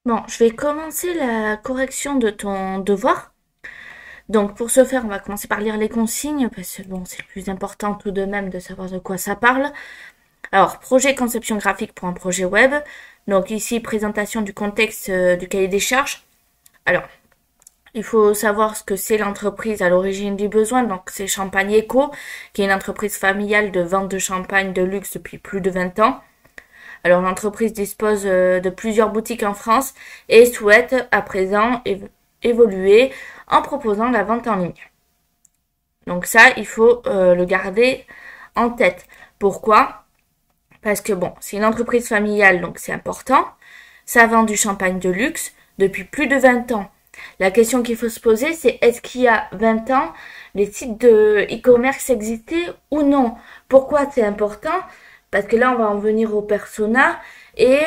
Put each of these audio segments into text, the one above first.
Bon, je vais commencer la correction de ton devoir. Donc, pour ce faire, on va commencer par lire les consignes, parce que bon, c'est le plus important tout de même de savoir de quoi ça parle. Alors, projet conception graphique pour un projet web. Donc ici, présentation du contexte du cahier des charges. Alors, il faut savoir ce que c'est l'entreprise à l'origine du besoin. Donc, c'est Champagne Eco, qui est une entreprise familiale de vente de champagne de luxe depuis plus de 20 ans. Alors l'entreprise dispose de plusieurs boutiques en France et souhaite à présent évoluer en proposant la vente en ligne. Donc ça, il faut le garder en tête. Pourquoi? Parce que bon, c'est une entreprise familiale, donc c'est important. Ça vend du champagne de luxe depuis plus de 20 ans. La question qu'il faut se poser, c'est est-ce qu'il y a 20 ans, les sites de e-commerce existaient ou non? Pourquoi c'est important? Parce que là, on va en venir au persona. Et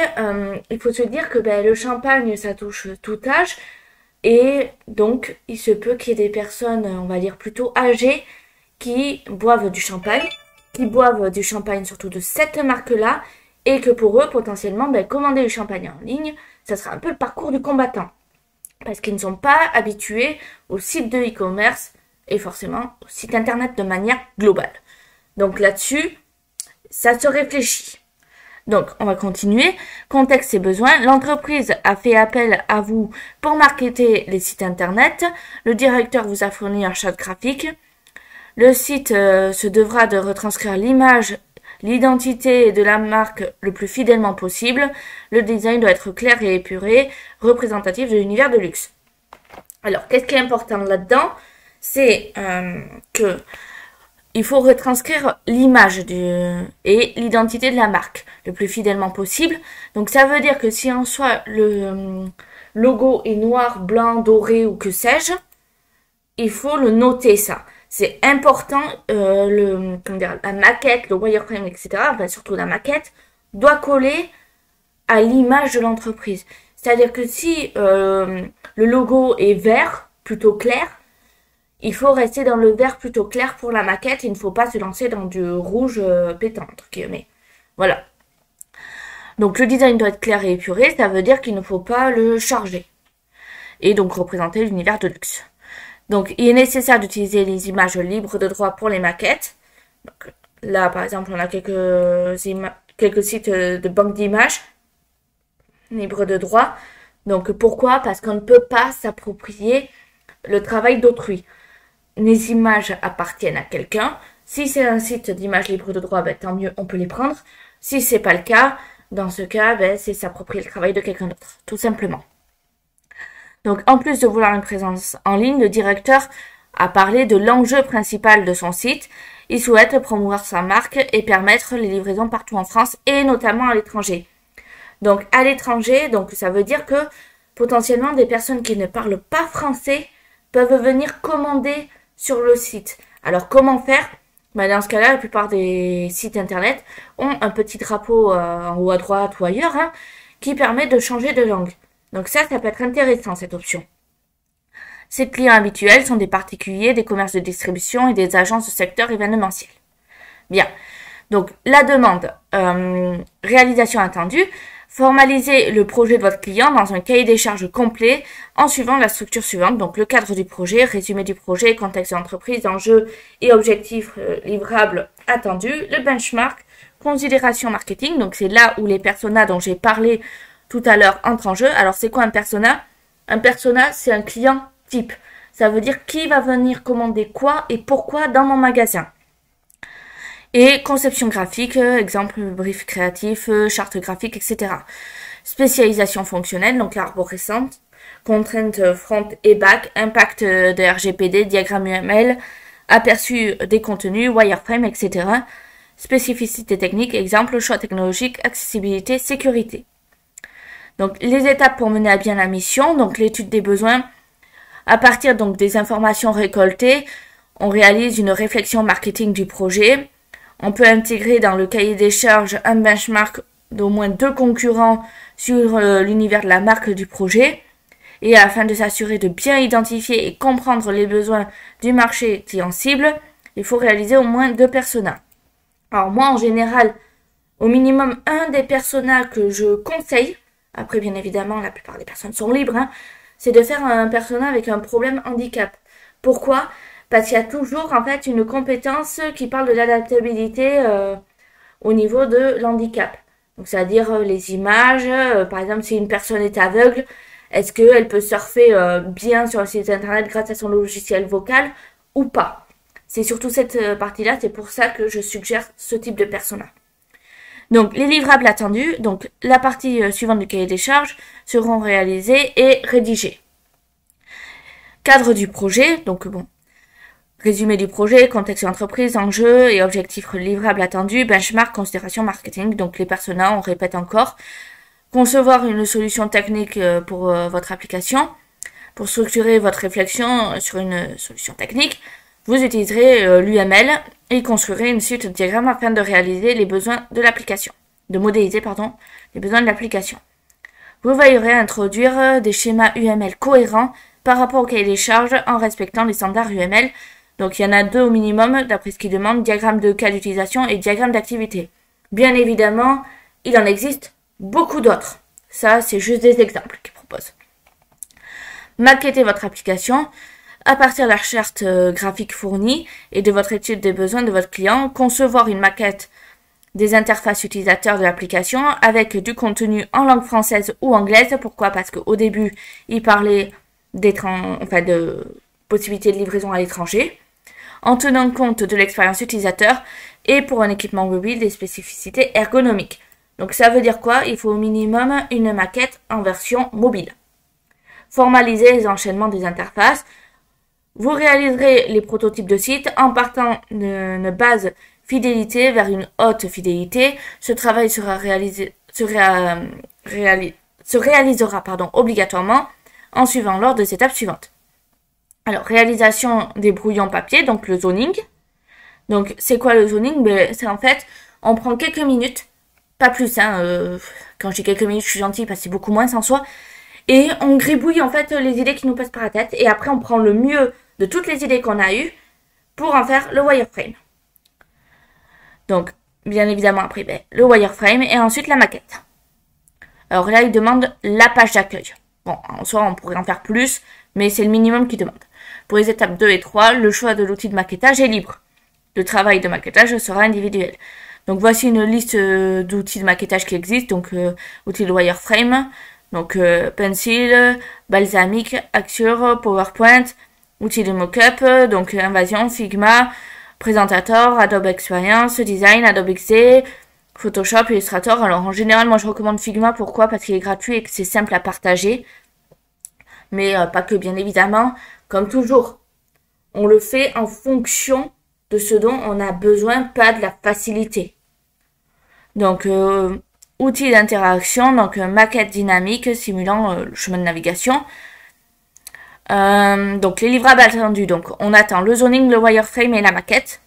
il faut se dire que le champagne, ça touche tout âge. Et donc, il se peut qu'il y ait des personnes, on va dire plutôt âgées, qui boivent du champagne, surtout de cette marque-là, et que pour eux, potentiellement, commander du champagne en ligne, ça sera un peu le parcours du combattant. Parce qu'ils ne sont pas habitués au site de e-commerce et forcément au site internet de manière globale. Donc là-dessus, ça se réfléchit. Donc, on va continuer. Contexte et besoins. L'entreprise a fait appel à vous pour marketer les sites internet. Le directeur vous a fourni un charte graphique. Le site se devra de retranscrire l'image, l'identité de la marque le plus fidèlement possible. Le design doit être clair et épuré, représentatif de l'univers de luxe. Alors, qu'est-ce qui est important là-dedans? C'est que il faut retranscrire l'image et l'identité de la marque le plus fidèlement possible. Donc ça veut dire que si en soi le logo est noir, blanc, doré ou que sais-je, il faut le noter ça. C'est important, la maquette, le wireframe, etc., enfin surtout la maquette, doit coller à l'image de l'entreprise. C'est-à-dire que si le logo est vert, plutôt clair, il faut rester dans le vert plutôt clair pour la maquette. Il ne faut pas se lancer dans du rouge pétant, entre guillemets. Voilà. Donc le design doit être clair et épuré, ça veut dire qu'il ne faut pas le charger. Et donc représenter l'univers de luxe. Donc il est nécessaire d'utiliser les images libres de droit pour les maquettes. Donc, là par exemple on a quelques sites de banque d'images libres de droit. Donc pourquoi? Parce qu'on ne peut pas s'approprier le travail d'autrui. Les images appartiennent à quelqu'un. Si c'est un site d'images libres de droit, tant mieux, on peut les prendre. Si c'est pas le cas, dans ce cas, c'est s'approprier le travail de quelqu'un d'autre, tout simplement. Donc, en plus de vouloir une présence en ligne, le directeur a parlé de l'enjeu principal de son site. Il souhaite promouvoir sa marque et permettre les livraisons partout en France et notamment à l'étranger. Donc, à l'étranger, donc ça veut dire que potentiellement des personnes qui ne parlent pas français peuvent venir commander sur le site. Alors, comment faire? Dans ce cas-là, la plupart des sites internet ont un petit drapeau en haut à droite ou ailleurs qui permet de changer de langue. Donc ça peut être intéressant, cette option. Ces clients habituels sont des particuliers, des commerces de distribution et des agences de secteur événementiel. Bien. Donc, la demande, réalisation attendue. Formalisez le projet de votre client dans un cahier des charges complet en suivant la structure suivante. Donc, le cadre du projet, résumé du projet, contexte de l'entreprise, enjeux et objectifs livrables attendus, le benchmark, considération marketing. Donc, c'est là où les personas dont j'ai parlé tout à l'heure entrent en jeu. Alors, c'est quoi un persona? Un persona, c'est un client type. Ça veut dire qui va venir commander quoi et pourquoi dans mon magasin. Et conception graphique, exemple brief créatif, charte graphique, etc. Spécialisation fonctionnelle, donc l'arborescente, contraintes front et back, impact de RGPD, diagramme UML, aperçu des contenus, wireframe, etc. Spécificité technique, exemple choix technologique, accessibilité, sécurité. Donc les étapes pour mener à bien la mission, donc l'étude des besoins. À partir donc des informations récoltées, on réalise une réflexion marketing du projet. On peut intégrer dans le cahier des charges un benchmark d'au moins 2 concurrents sur l'univers de la marque du projet. Et afin de s'assurer de bien identifier et comprendre les besoins du marché client cible, il faut réaliser au moins 2 personas. Alors moi, en général, au minimum un des personas que je conseille, après bien évidemment la plupart des personnes sont libres, hein, c'est de faire un persona avec un problème handicap. Pourquoi? Parce qu'il y a toujours en fait une compétence qui parle de l'adaptabilité au niveau de l'handicap. Donc c'est-à-dire les images, par exemple si une personne est aveugle, est-ce qu'elle peut surfer bien sur le site internet grâce à son logiciel vocal ou pas? C'est surtout cette partie-là, c'est pour ça que je suggère ce type de persona. Donc les livrables attendus, donc la partie suivante du cahier des charges, seront réalisés et rédigés. Cadre du projet, donc bon, résumé du projet, contexte de l'entreprise, enjeux et objectifs livrables attendus, benchmark, considération marketing, donc les personas, on répète encore. Concevoir une solution technique pour votre application. Pour structurer votre réflexion sur une solution technique, vous utiliserez l'UML et construirez une suite de diagrammes afin de réaliser les besoins de l'application, de modéliser, les besoins de l'application. Vous veillerez à introduire des schémas UML cohérents par rapport au cahier des charges en respectant les standards UML. Donc il y en a 2 au minimum, d'après ce qu'il demande, diagramme de cas d'utilisation et diagramme d'activité. Bien évidemment, il en existe beaucoup d'autres. Ça, c'est juste des exemples qu'il propose. Maquettez votre application à partir de la charte graphique fournie et de votre étude des besoins de votre client. Concevoir une maquette des interfaces utilisateurs de l'application avec du contenu en langue française ou anglaise. Pourquoi? Parce qu'au début, il parlait de possibilités de livraison à l'étranger, en tenant compte de l'expérience utilisateur et pour un équipement mobile des spécificités ergonomiques. Donc ça veut dire quoi? Il faut au minimum une maquette en version mobile. Formaliser les enchaînements des interfaces. Vous réaliserez les prototypes de site en partant d'une base fidélité vers une haute fidélité. Ce travail se réalisera obligatoirement en suivant l'ordre des étapes suivantes. Alors, réalisation des brouillons papier, donc le zoning. Donc, c'est quoi le zoning? C'est en fait, on prend quelques minutes, pas plus, quand je dis quelques minutes, je suis gentille parce que c'est beaucoup moins en soi, et on gribouille en fait les idées qui nous passent par la tête, et après on prend le mieux de toutes les idées qu'on a eues pour en faire le wireframe. Donc, bien évidemment, après, le wireframe et ensuite la maquette. Alors là, il demande la page d'accueil. Bon, en soi, on pourrait en faire plus, mais c'est le minimum qu'il demande. Pour les étapes 2 et 3, le choix de l'outil de maquettage est libre. Le travail de maquettage sera individuel. Donc voici une liste d'outils de maquettage qui existent. Donc outil de wireframe, donc Pencil, Balsamic, Axure, PowerPoint, outils de mockup, donc Invasion, Figma, Presentator, Adobe Experience, Design, Adobe XD, Photoshop, Illustrator. Alors en général, moi je recommande Figma. Pourquoi? Parce qu'il est gratuit et que c'est simple à partager. Mais pas que, bien évidemment. Comme toujours, on le fait en fonction de ce dont on a besoin, pas de la facilité. Donc, outils d'interaction, donc maquette dynamique simulant le chemin de navigation. Donc, les livrables attendus. Donc, on attend le zoning, le wireframe et la maquette.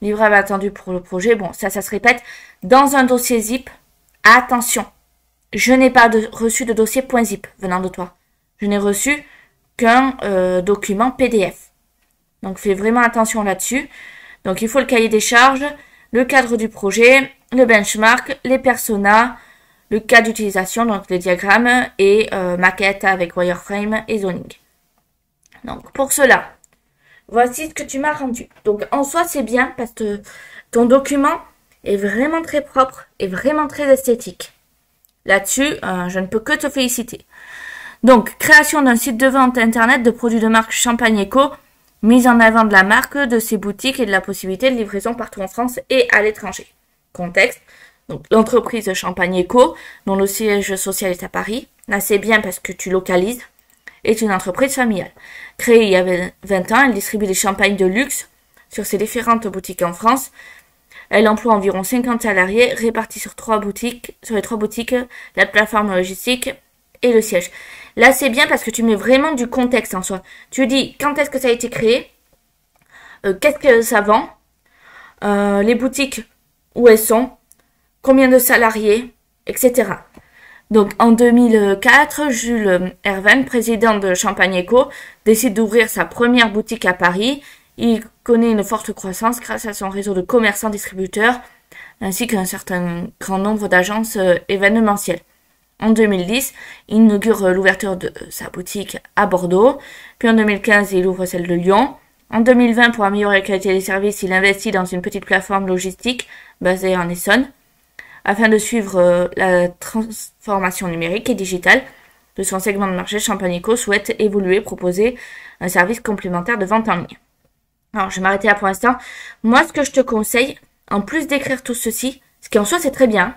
Livrable attendu pour le projet. Bon, ça se répète. Dans un dossier zip, attention, je n'ai pas reçu de dossier .zip venant de toi. Je n'ai reçu qu'un document PDF. Donc, fais vraiment attention là-dessus. Donc, il faut le cahier des charges, le cadre du projet, le benchmark, les personas, le cas d'utilisation, donc les diagrammes, et maquette avec wireframe et zoning. Donc, pour cela, voici ce que tu m'as rendu. Donc, en soi, c'est bien parce que ton document est vraiment très propre et vraiment très esthétique. Là-dessus, je ne peux que te féliciter. Donc, création d'un site de vente internet de produits de marque Champagne Eco, mise en avant de la marque, de ses boutiques et de la possibilité de livraison partout en France et à l'étranger. Contexte, donc l'entreprise Champagne Eco, dont le siège social est à Paris, là c'est bien parce que tu localises, est une entreprise familiale. Créée il y a 20 ans, elle distribue des champagnes de luxe sur ses différentes boutiques en France. Elle emploie environ 50 salariés répartis sur les 3 boutiques, la plateforme logistique et le siège. Là, c'est bien parce que tu mets vraiment du contexte en soi. Tu dis quand est-ce que ça a été créé, qu'est-ce que ça vend, les boutiques, où elles sont, combien de salariés, etc. Donc, en 2004, Jules Herven, président de Champagne Eco, décide d'ouvrir sa première boutique à Paris. Il connaît une forte croissance grâce à son réseau de commerçants distributeurs, ainsi qu'un certain grand nombre d'agences événementielles. En 2010, il inaugure l'ouverture de sa boutique à Bordeaux. Puis en 2015, il ouvre celle de Lyon. En 2020, pour améliorer la qualité des services, il investit dans une petite plateforme logistique basée en Essonne, afin de suivre la transformation numérique et digitale de son segment de marché. Champagne Eco souhaite évoluer, proposer un service complémentaire de vente en ligne. Alors, je vais m'arrêter là pour l'instant. Moi, ce que je te conseille, en plus d'écrire tout ceci, ce qui en soi c'est très bien,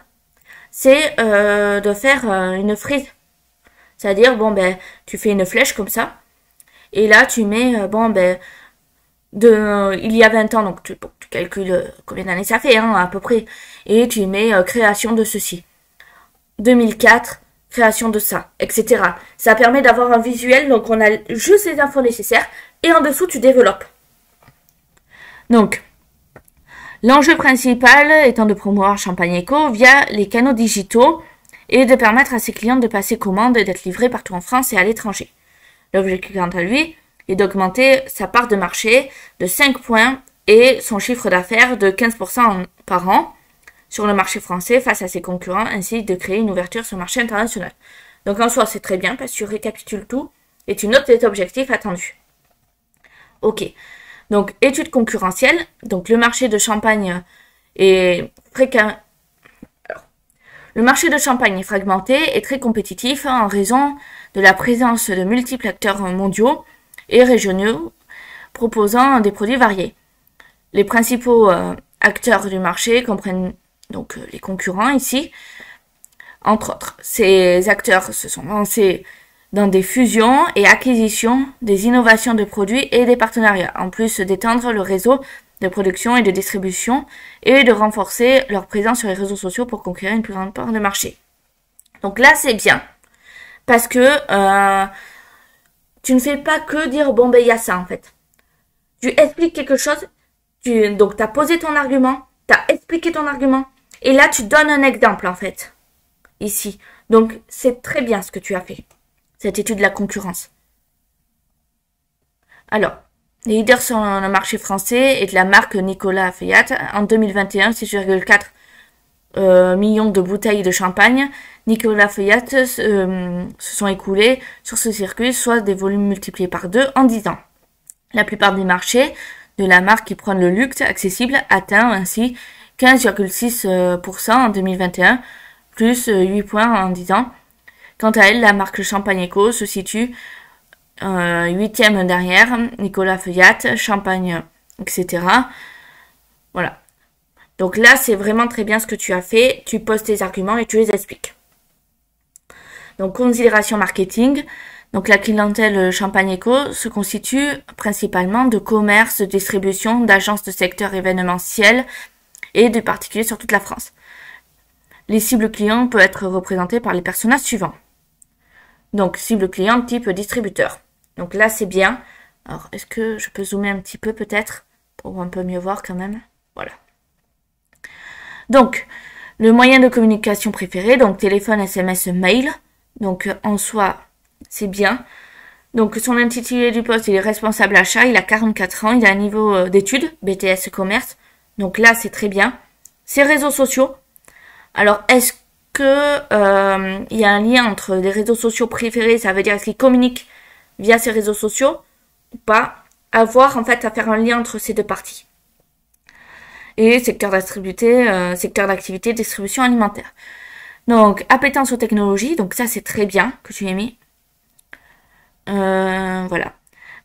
c'est de faire une frise. C'est-à-dire, bon, ben, tu fais une flèche comme ça, et là, tu mets, bon, ben, il y a 20 ans, donc tu calcules combien d'années ça fait, hein, à peu près, et tu mets création de ceci. 2004, création de ça, etc. Ça permet d'avoir un visuel, donc on a juste les infos nécessaires, et en dessous, tu développes. Donc, l'enjeu principal étant de promouvoir Champagne Eco via les canaux digitaux et de permettre à ses clients de passer commande et d'être livrés partout en France et à l'étranger. L'objectif, quant à lui, est d'augmenter sa part de marché de 5 points et son chiffre d'affaires de 15% par an sur le marché français face à ses concurrents, ainsi de créer une ouverture sur le marché international. Donc en soi, c'est très bien parce que tu récapitules tout et tu notes tes objectifs attendus. Ok. Donc, étude concurrentielle. Donc, le marché de Champagne est le marché de Champagne est fragmenté et très compétitif en raison de la présence de multiples acteurs mondiaux et régionaux proposant des produits variés. Les principaux acteurs du marché comprennent donc les concurrents ici. Entre autres, ces acteurs se sont lancés dans des fusions et acquisitions, des innovations de produits et des partenariats, en plus d'étendre le réseau de production et de distribution et de renforcer leur présence sur les réseaux sociaux pour conquérir une plus grande part de marché. Donc là, c'est bien, parce que tu ne fais pas que dire, bon, ben, il y a ça, en fait. Tu expliques quelque chose, donc tu as posé ton argument, tu as expliqué ton argument, et là, tu donnes un exemple, en fait, ici. Donc, c'est très bien ce que tu as fait. Cette étude de la concurrence. Alors, les leaders sur le marché français et de la marque Nicolas Feuillatte. En 2021, 6,4 millions de bouteilles de champagne Nicolas Feuillatte se sont écoulées sur ce circuit, soit des volumes multipliés par 2 en 10 ans. La plupart des marchés de la marque qui prennent le luxe accessible atteint ainsi 15,6% en 2021, plus 8 points en 10 ans. Quant à elle, la marque Champagne Eco se situe 8e derrière, Nicolas Feuillatte, Champagne, etc. Voilà. Donc là, c'est vraiment très bien ce que tu as fait. Tu poses tes arguments et tu les expliques. Donc, considération marketing. Donc, la clientèle Champagne Eco se constitue principalement de commerces, de distribution, d'agences de secteur événementiel et de particuliers sur toute la France. Les cibles clients peuvent être représentées par les personnages suivants. Donc, cible client type distributeur. Donc là, c'est bien. Alors, est-ce que je peux zoomer un petit peu peut-être pour un peu mieux voir quand même? Voilà. Donc, le moyen de communication préféré, donc téléphone, SMS, mail. Donc, en soi, c'est bien. Donc, son intitulé du poste, il est responsable achat, il a 44 ans, il a un niveau d'études, BTS commerce. Donc là, c'est très bien. Ses réseaux sociaux. Alors, est-ce que il y a un lien entre les réseaux sociaux préférés, ça veut dire est-ce qu'il communique via ses réseaux sociaux ou pas? À voir, en fait, à faire un lien entre ces deux parties. Et secteur d'activité, distribution alimentaire. Donc, appétence aux technologies, donc ça c'est très bien que tu aies mis. Voilà.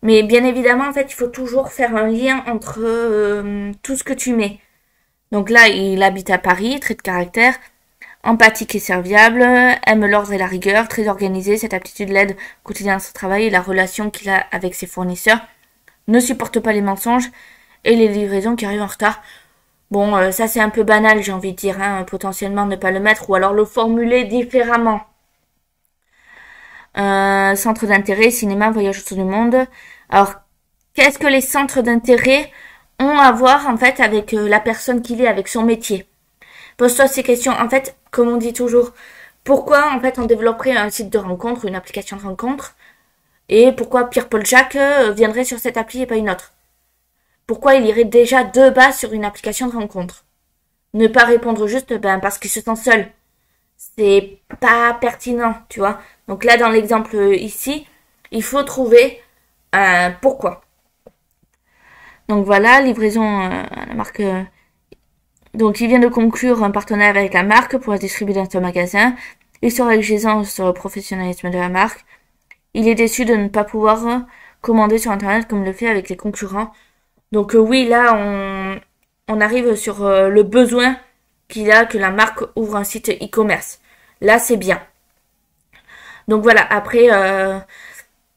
Mais bien évidemment, en fait, il faut toujours faire un lien entre tout ce que tu mets. Donc là, il habite à Paris, trait de caractère, empathique et serviable, aime l'ordre et la rigueur, très organisé, cette aptitude l'aide au quotidien dans son travail et la relation qu'il a avec ses fournisseurs, ne supporte pas les mensonges et les livraisons qui arrivent en retard. Bon, ça c'est un peu banal, j'ai envie de dire, hein, potentiellement ne pas le mettre ou alors le formuler différemment. Centre d'intérêt, cinéma, voyage autour du monde. Alors, qu'est-ce que les centres d'intérêt ont à voir en fait avec la personne qu'il est, avec son métier? Pose-toi ces questions. En fait, comme on dit toujours, pourquoi en fait on développerait un site de rencontre, une application de rencontre, et pourquoi Pierre-Paul Jacques viendrait sur cette appli et pas une autre? Pourquoi il irait déjà de base sur une application de rencontre? Ne pas répondre juste parce qu'il se sent seul. c'est pas pertinent, tu vois. Donc là, dans l'exemple ici, il faut trouver un pourquoi. Donc voilà, livraison à la marque. Donc il vient de conclure un partenariat avec la marque pour la distribuer dans son magasin. Il sera exigeant sur le professionnalisme de la marque. Il est déçu de ne pas pouvoir commander sur Internet comme il le fait avec les concurrents. Donc oui, là, on arrive sur le besoin qu'il a que la marque ouvre un site e-commerce. Là, c'est bien. Donc voilà, après,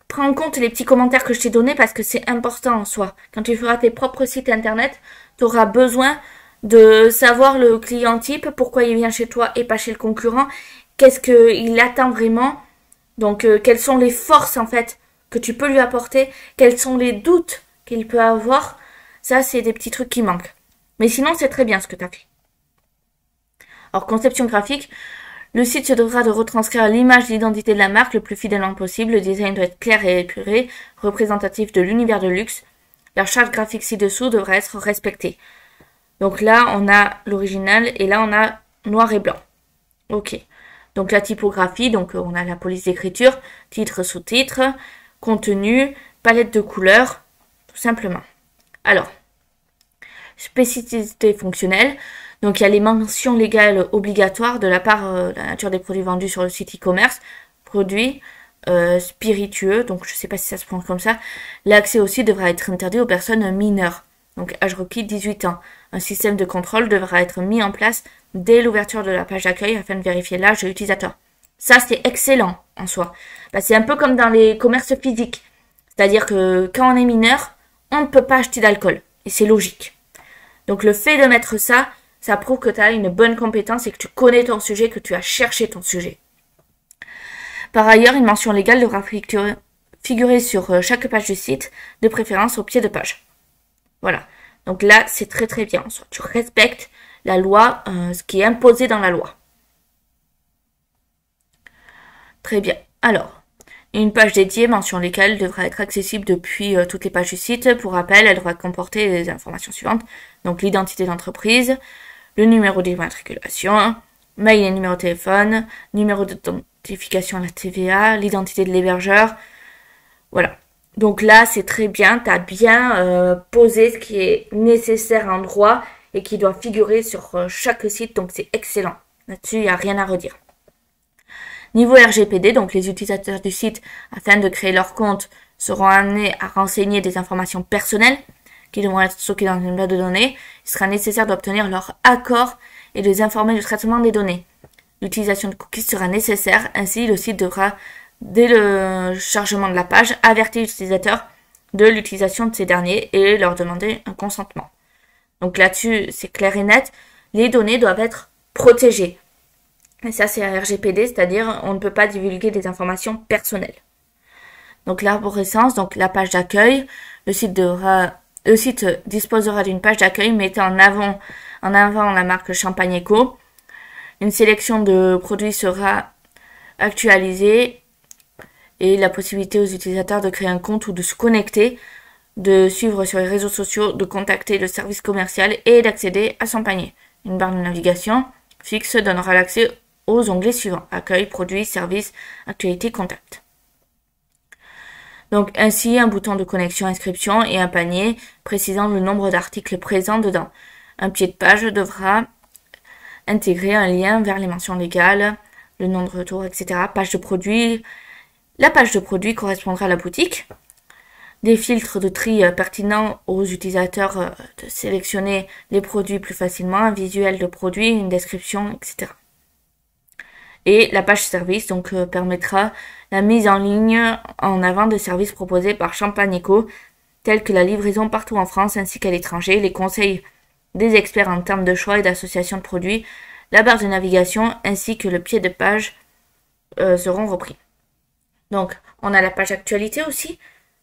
prends en compte les petits commentaires que je t'ai donnés parce que c'est important en soi. Quand tu feras tes propres sites internet, tu auras besoin de savoir le client type, pourquoi il vient chez toi et pas chez le concurrent, qu'est-ce qu'il attend vraiment. Donc, quelles sont les forces en fait que tu peux lui apporter, quels sont les doutes qu'il peut avoir. Ça, c'est des petits trucs qui manquent. Mais sinon, c'est très bien ce que tu as fait. Alors, conception graphique, le site se devra de retranscrire l'image d'identité de la marque le plus fidèlement possible. Le design doit être clair et épuré, représentatif de l'univers de luxe. La charte graphique ci-dessous devra être respectée. Donc là, on a l'original et là, on a noir et blanc. Ok. Donc la typographie, donc on a la police d'écriture, titre, sous-titre, contenu, palette de couleurs, tout simplement. Alors, spécificité fonctionnelle. Donc il y a les mentions légales obligatoires de la part de la nature des produits vendus sur le site e-commerce, produits spiritueux, donc je ne sais pas si ça se prononce comme ça. L'accès aussi devra être interdit aux personnes mineures, donc âge requis 18 ans. Un système de contrôle devra être mis en place dès l'ouverture de la page d'accueil afin de vérifier l'âge de l'utilisateur. Ça, c'est excellent en soi. Bah, c'est un peu comme dans les commerces physiques. C'est-à-dire que quand on est mineur, on ne peut pas acheter d'alcool. Et c'est logique. Donc le fait de mettre ça, ça prouve que tu as une bonne compétence et que tu connais ton sujet, que tu as cherché ton sujet. Par ailleurs, une mention légale devra figurer sur chaque page du site, de préférence au pied de page. Voilà. Donc là, c'est très très bien. Soit tu respectes la loi, ce qui est imposé dans la loi. Très bien. Alors, une page dédiée, mention légale, devra être accessible depuis toutes les pages du site. Pour rappel, elle devra comporter les informations suivantes. Donc l'identité d'entreprise, le numéro d'immatriculation, mail et numéro de téléphone, numéro d'identification à la TVA, l'identité de l'hébergeur. Voilà. Donc là, c'est très bien. Tu as bien posé ce qui est nécessaire en droit et qui doit figurer sur chaque site. Donc c'est excellent. Là-dessus, il n'y a rien à redire. Niveau RGPD, donc les utilisateurs du site, afin de créer leur compte, seront amenés à renseigner des informations personnelles qui devront être stockées dans une base de données. Il sera nécessaire d'obtenir leur accord et de les informer du traitement des données. L'utilisation de cookies sera nécessaire, ainsi le site devra, dès le chargement de la page, avertir l'utilisateur de l'utilisation de ces derniers et leur demander un consentement. Donc là-dessus, c'est clair et net, les données doivent être protégées. Et ça, c'est un RGPD, c'est-à-dire on ne peut pas divulguer des informations personnelles. Donc l'arborescence, donc la page d'accueil, le site disposera d'une page d'accueil mettant en avant la marque Champagne Eco. Une sélection de produits sera actualisée et la possibilité aux utilisateurs de créer un compte ou de se connecter, de suivre sur les réseaux sociaux, de contacter le service commercial et d'accéder à son panier. Une barre de navigation fixe donnera l'accès aux onglets suivants: accueil, produits, services, actualité, contact. Donc ainsi un bouton de connexion, inscription et un panier précisant le nombre d'articles présents dedans. Un pied de page devra intégrer un lien vers les mentions légales, le nom de retour, etc. Page de produit. La page de produit correspondra à la boutique. Des filtres de tri pertinents aux utilisateurs de sélectionner les produits plus facilement, un visuel de produit, une description, etc. Et la page service donc permettra la mise en ligne en avant des services proposés par Champagne Eco, tels que la livraison partout en France ainsi qu'à l'étranger, les conseils des experts en termes de choix et d'association de produits, la barre de navigation ainsi que le pied de page seront repris. Donc, on a la page actualité aussi.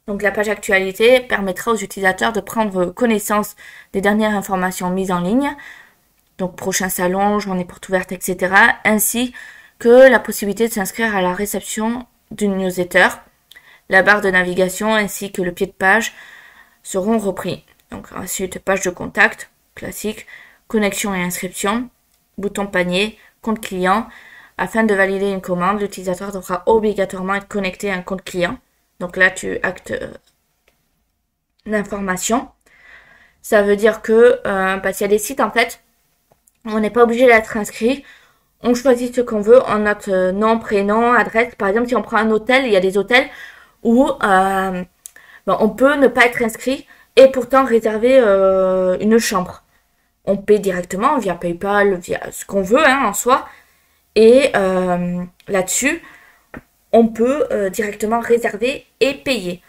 Donc, la page actualité permettra aux utilisateurs de prendre connaissance des dernières informations mises en ligne, donc prochain salon, journée porte ouverte, etc., ainsi que la possibilité de s'inscrire à la réception d'une newsletter. La barre de navigation ainsi que le pied de page seront repris. Donc ensuite, page de contact, classique, connexion et inscription, bouton panier, compte client, Afin de valider une commande, l'utilisateur devra obligatoirement être connecté à un compte client. Donc là, tu actes l'information. Ça veut dire que, parce qu'il y a des sites, en fait, on n'est pas obligé d'être inscrit. On choisit ce qu'on veut, on note nom, prénom, adresse. Par exemple, si on prend un hôtel, il y a des hôtels où on peut ne pas être inscrit et pourtant réserver une chambre. On paie directement via PayPal, via ce qu'on veut en soi. Et là-dessus, on peut directement réserver et payer.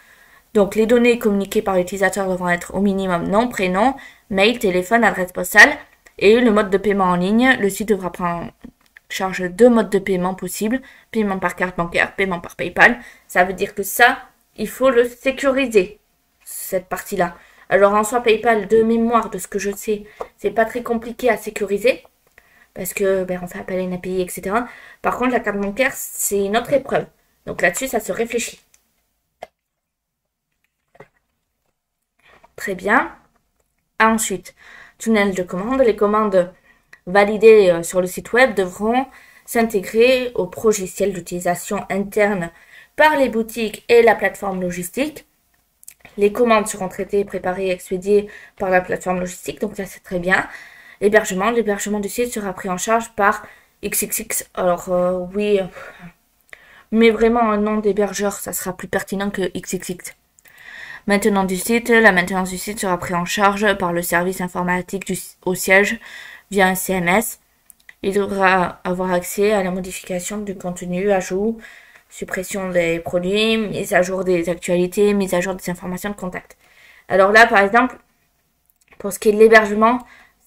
Donc, les données communiquées par l'utilisateur devront être au minimum nom, prénom, mail, téléphone, adresse postale et le mode de paiement en ligne. Le site devra prendre en charge 2 modes de paiement possibles, paiement par carte bancaire, paiement par PayPal. Ça veut dire que ça, il faut le sécuriser, cette partie-là. Alors, en soi, PayPal, de mémoire, de ce que je sais, c'est pas très compliqué à sécuriser parce que on fait appel à une API, etc. Par contre, la carte bancaire, c'est une autre épreuve. Donc là-dessus, ça se réfléchit. Très bien. Ensuite, tunnel de commande. Les commandes validées sur le site web devront s'intégrer au logiciel d'utilisation interne par les boutiques et la plateforme logistique. Les commandes seront traitées, préparées et expédiées par la plateforme logistique. Donc là, c'est très bien. L'hébergement du site sera pris en charge par XXX. Alors oui, mais vraiment un nom d'hébergeur, ça sera plus pertinent que XXX. Maintenant du site, la maintenance du site sera prise en charge par le service informatique au siège via un CMS. Il devra avoir accès à la modification du contenu, ajout, suppression des produits, mise à jour des actualités, mise à jour des informations de contact. Alors là, par exemple, pour ce qui est de l'hébergement,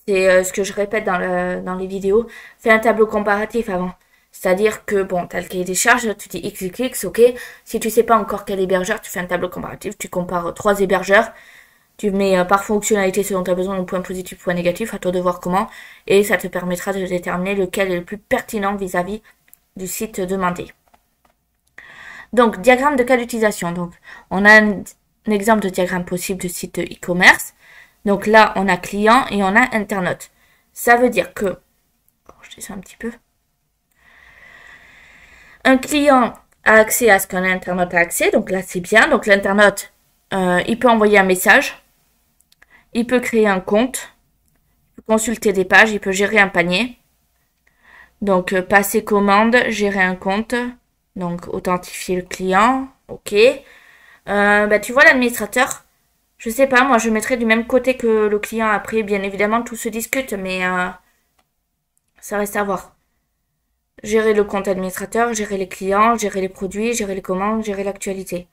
c'est ce que je répète dans les vidéos, fais un tableau comparatif avant. C'est-à-dire que, tu as le cahier des charges, tu dis XXX, ok. Si tu sais pas encore quel hébergeur, tu fais un tableau comparatif, tu compares 3 hébergeurs, tu mets par fonctionnalité ce dont tu as besoin, point positif, point négatif, à toi de voir comment, et ça te permettra de déterminer lequel est le plus pertinent vis-à-vis du site demandé. Donc, diagramme de cas d'utilisation. Donc, on a un exemple de diagramme possible de site e-commerce. Donc là, on a client et on a internaute. Ça veut dire que, je descends un petit peu, un client a accès à ce qu'un internaute a accès, donc là c'est bien. Donc l'internaute, il peut envoyer un message, il peut créer un compte, il peut consulter des pages, il peut gérer un panier. Donc passer commande, gérer un compte, donc authentifier le client, ok. Tu vois l'administrateur, je sais pas, moi je mettrais du même côté que le client. Après, bien évidemment, tout se discute, mais ça reste à voir. Gérer le compte administrateur, gérer les clients, gérer les produits, gérer les commandes, gérer l'actualité.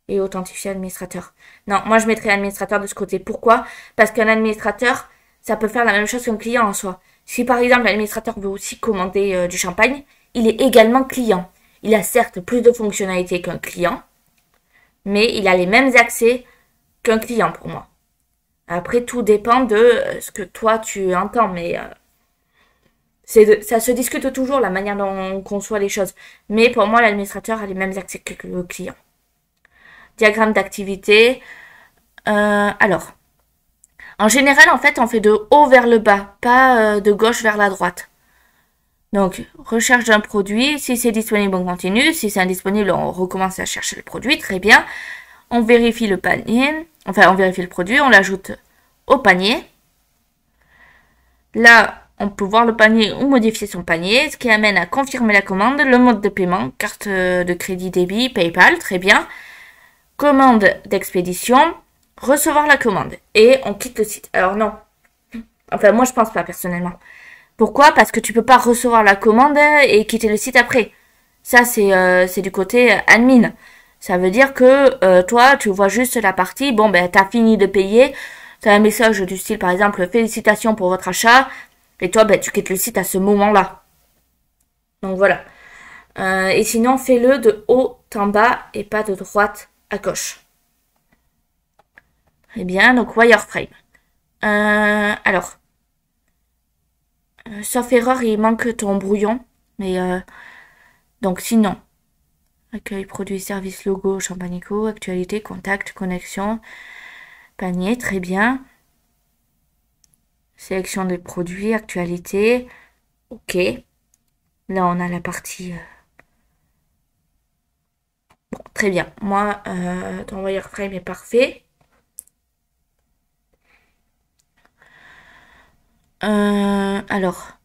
Et authentifier administrateur. Non, moi je mettrais administrateur de ce côté. Pourquoi? Parce qu'un administrateur, ça peut faire la même chose qu'un client en soi. Si par exemple l'administrateur veut aussi commander du champagne, il est également client. Il a certes plus de fonctionnalités qu'un client, mais il a les mêmes accès qu'un client pour moi. Après, tout dépend de ce que toi tu entends, mais ça se discute toujours la manière dont on conçoit les choses. Mais pour moi, l'administrateur a les mêmes accès que le client. Diagramme d'activité. Alors, en général, en fait, on fait de haut vers le bas, pas de gauche vers la droite. Donc, recherche d'un produit. Si c'est disponible, on continue. Si c'est indisponible, on recommence à chercher le produit. Très bien. On vérifie le panier. Enfin, on vérifie le produit. On l'ajoute au panier. Là, on peut voir le panier ou modifier son panier, ce qui amène à confirmer la commande, le mode de paiement, carte de crédit débit, PayPal, très bien. Commande d'expédition, recevoir la commande. Et on quitte le site. Alors non. Enfin, moi je pense pas personnellement. Pourquoi? Parce que tu peux pas recevoir la commande et quitter le site après. Ça, c'est du côté admin. Ça veut dire que toi, tu vois juste la partie, t'as fini de payer, t'as un message du style, par exemple, félicitations pour votre achat, et toi, tu quittes le site à ce moment-là. Donc voilà. Et sinon, fais-le de haut en bas et pas de droite à gauche. Très bien, donc wireframe. Alors, sauf erreur, il manque ton brouillon, mais donc sinon, accueil, produit, service, logo, Champagneco, actualité, contact, connexion, panier, très bien. Sélection des produits, actualité, ok. Là, on a la partie... Bon, très bien. Moi, ton wireframe est parfait. Alors...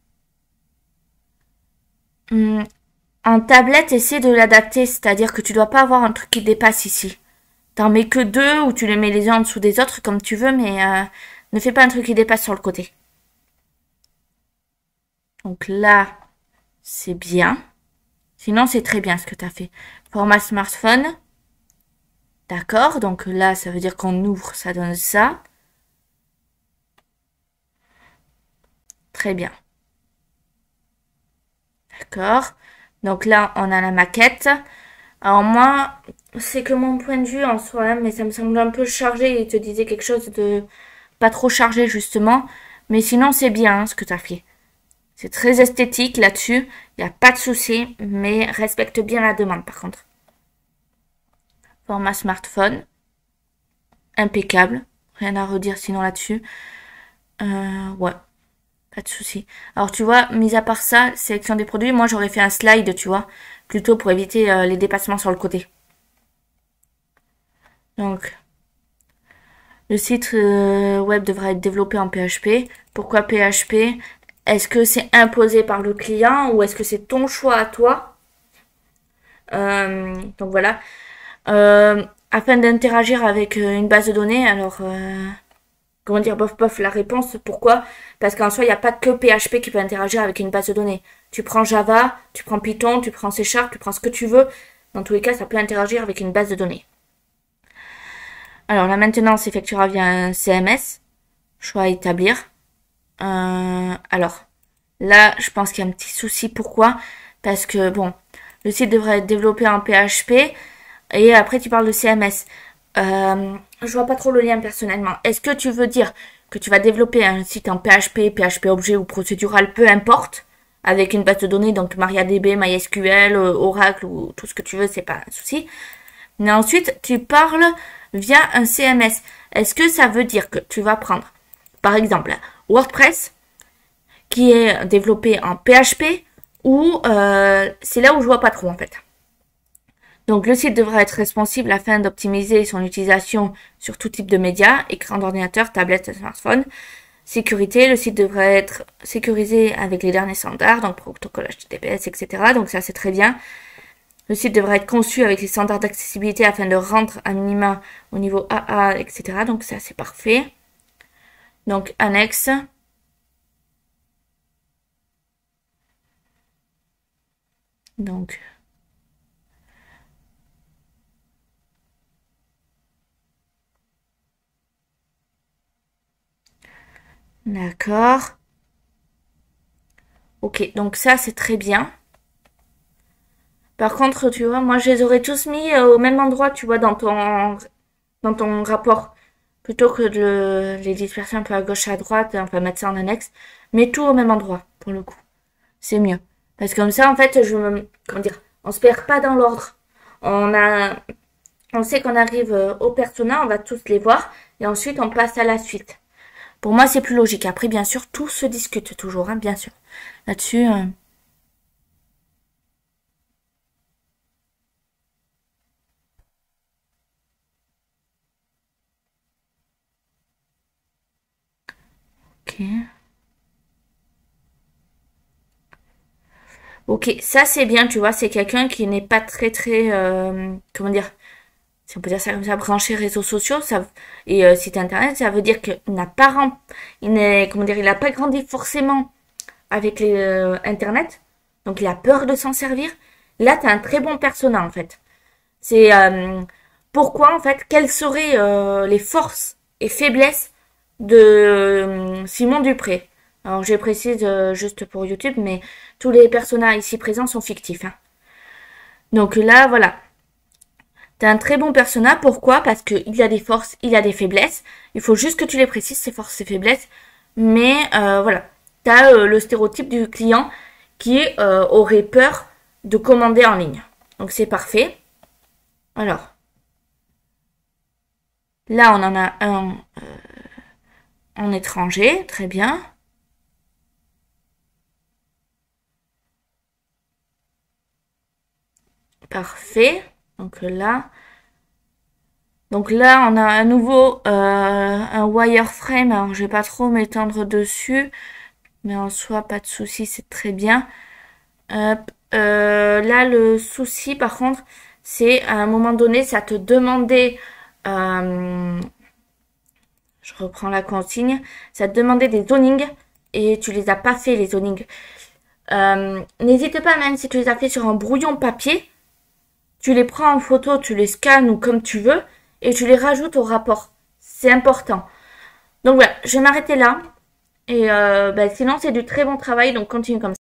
En tablette, essaie de l'adapter, c'est-à-dire que tu dois pas avoir un truc qui dépasse ici. T'en mets que deux ou tu les mets les uns en dessous des autres comme tu veux, mais ne fais pas un truc qui dépasse sur le côté. Donc là, c'est bien. Sinon, c'est très bien ce que tu as fait. Format smartphone. D'accord, donc là, ça veut dire qu'on ouvre, ça donne ça. Très bien. D'accord. Donc là, on a la maquette. Alors moi, c'est que mon point de vue en soi, hein, mais ça me semble un peu chargé. Il te disait quelque chose de pas trop chargé, justement. Mais sinon, c'est bien hein, ce que tu as fait. C'est très esthétique là-dessus. Il n'y a pas de souci, mais respecte bien la demande par contre. Format smartphone. Impeccable. Rien à redire sinon là-dessus. Ouais. Pas de souci. Alors tu vois, mis à part ça, sélection des produits, moi j'aurais fait un slide, tu vois, plutôt pour éviter les dépassements sur le côté. Donc, le site web devra être développé en PHP. Pourquoi PHP? Est-ce que c'est imposé par le client ou est-ce que c'est ton choix à toi? Donc voilà. Afin d'interagir avec une base de données, alors comment dire, bof bof, la réponse, pourquoi? Parce qu'en soi, il n'y a pas que PHP qui peut interagir avec une base de données. Tu prends Java, tu prends Python, tu prends C Sharp, tu prends ce que tu veux. Dans tous les cas, ça peut interagir avec une base de données. Alors, la maintenance s'effectuera via un CMS. Choix à établir. Alors, là, je pense qu'il y a un petit souci. Pourquoi? Parce que, bon, le site devrait être développé en PHP. Et après, tu parles de CMS. Je vois pas trop le lien personnellement. Est-ce que tu veux dire que tu vas développer un site en PHP, PHP objet ou procédural, peu importe, avec une base de données, donc MariaDB, MySQL, Oracle ou tout ce que tu veux, c'est pas un souci. Mais ensuite, tu parles via un CMS. Est-ce que ça veut dire que tu vas prendre, par exemple, WordPress, qui est développé en PHP, ou c'est là où je vois pas trop en fait. Donc le site devra être responsive afin d'optimiser son utilisation sur tout type de médias, écran d'ordinateur, tablette, smartphone. Sécurité, le site devrait être sécurisé avec les derniers standards, donc protocole HTTPS, etc. Donc ça c'est très bien. Le site devra être conçu avec les standards d'accessibilité afin de rendre un minima au niveau AA, etc. Donc ça c'est parfait. Donc annexe. Donc d'accord. Ok, donc ça c'est très bien. Par contre, tu vois, moi je les aurais tous mis au même endroit, tu vois, dans ton rapport. Plutôt que de les disperser un peu à gauche, à droite, enfin mettre ça en annexe. Mets tout au même endroit, pour le coup. C'est mieux. Parce que comme ça, en fait, comment dire, on se perd pas dans l'ordre. On sait qu'on arrive au persona, on va tous les voir, et ensuite on passe à la suite. Pour moi, c'est plus logique. Après, bien sûr, tout se discute toujours, hein, bien sûr. Là-dessus, ok. Ok, ça c'est bien, tu vois, c'est quelqu'un qui n'est pas très, comment dire, si on peut dire ça comme ça, branché réseaux sociaux, et site internet, ça veut dire qu'il n'a pas, il n'est, comment dire, il n'a pas grandi forcément avec les internet, donc il a peur de s'en servir. Là, t'as un très bon persona en fait. C'est pourquoi en fait, quelles seraient les forces et faiblesses de Simon Dupré. Alors je précise juste pour YouTube, mais tous les personnages ici présents sont fictifs. Hein. Donc là, voilà. T'as un très bon personnage. Pourquoi? Parce qu'il a des forces, il a des faiblesses. Il faut juste que tu les précises, ses forces et faiblesses. Mais voilà. T'as le stéréotype du client qui aurait peur de commander en ligne. Donc c'est parfait. Alors, là on en a un en étranger. Très bien. Parfait. Donc là. Donc là, on a à nouveau un wireframe. Alors, je vais pas trop m'étendre dessus. Mais en soi, pas de souci, c'est très bien. Hop. Là, le souci, par contre, c'est à un moment donné, ça te demandait... je reprends la consigne. Ça te demandait des zonings et tu les as pas fait, les zonings. N'hésite pas, même si tu les as fait sur un brouillon papier, tu les prends en photo, tu les scannes ou comme tu veux et tu les rajoutes au rapport. C'est important. Donc voilà, je vais m'arrêter là. Et sinon, c'est du très bon travail, donc continue comme ça.